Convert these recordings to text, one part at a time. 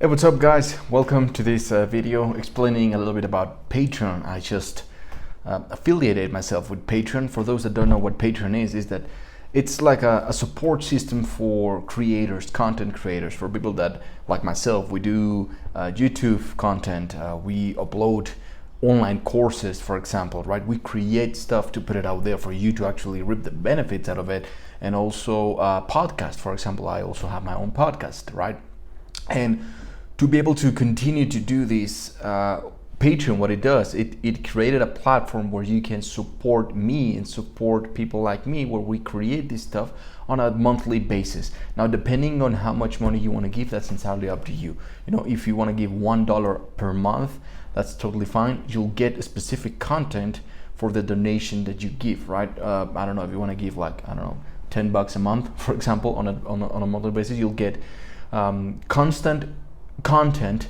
Hey, what's up guys? Welcome to this video explaining a little bit about Patreon. I just affiliated myself with Patreon. For those that don't know what Patreon is that it's like a support system for creators, content creators, for people that, like myself, we do YouTube content, we upload online courses, for example, right? We create stuff to put it out there for you to actually reap the benefits out of it. And also podcast, for example, I also have my own podcast, right? And to be able to continue to do this, Patreon, what it does, it created a platform where you can support me and support people like me, where we create this stuff on a monthly basis. Now, depending on how much money you want to give, that's entirely up to you. You know, if you want to give $1 per month, that's totally fine. You'll get specific content for the donation that you give, right? I don't know, if you want to give like, I don't know, $10 a month, for example, on a monthly basis, you'll get constant content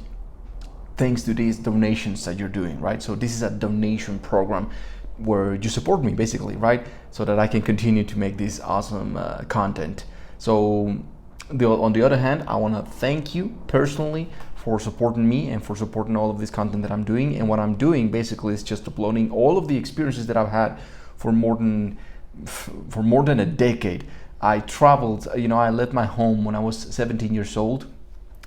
thanks to these donations that you're doing, right? So this is a donation program where you support me basically, right? So that I can continue to make this awesome content. So on the other hand, I want to thank you personally for supporting me and for supporting all of this content that I'm doing. And what I'm doing basically is just uploading all of the experiences that I've had for more than a decade. I traveled, you know, I left my home when I was 17 years old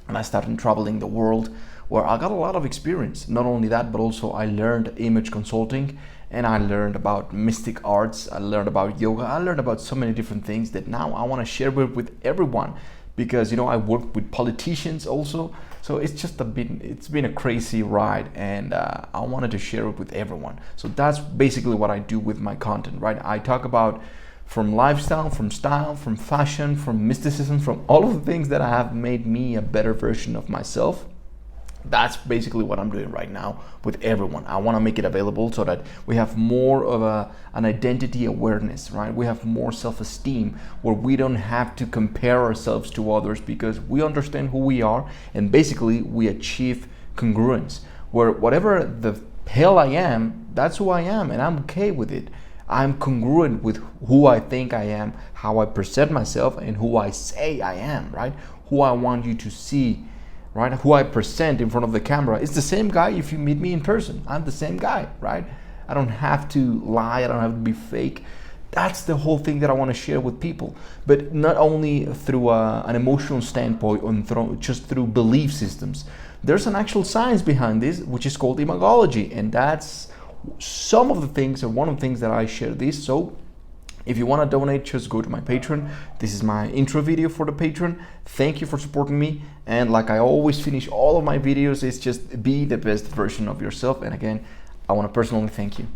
and I started traveling the world, where I got a lot of experience. Not only that, but also I learned image consulting, and I learned about mystic arts, I learned about yoga, I learned about so many different things that now I want to share with everyone, because, you know, I work with politicians also. So it's been a crazy ride, and I wanted to share it with everyone. So that's basically what I do with my content, right? I talk about from lifestyle, from style, from fashion, from mysticism, from all of the things that have made me a better version of myself. That's basically what I'm doing right now with everyone. I want to make it available so that we have more of an identity awareness, right? We have more self-esteem, where we don't have to compare ourselves to others, because we understand who we are, and basically we achieve congruence, where whatever the hell I am, that's who I am, and I'm okay with it. I'm congruent with who I think I am, how I present myself, and who I say I am, right? Who I want you to see, right? Who I present in front of the camera. It's the same guy if you meet me in person. I'm the same guy, right? I don't have to lie, I don't have to be fake. That's the whole thing that I want to share with people. But not only through an emotional standpoint, just through belief systems. There's an actual science behind this, which is called imagology, and that's some of the things, or one of the things that I share this. So if you want to donate, just go to my Patreon. This is my intro video for the Patreon. Thank you for supporting me. And like I always finish all of my videos, it's just be the best version of yourself. And again, I want to personally thank you.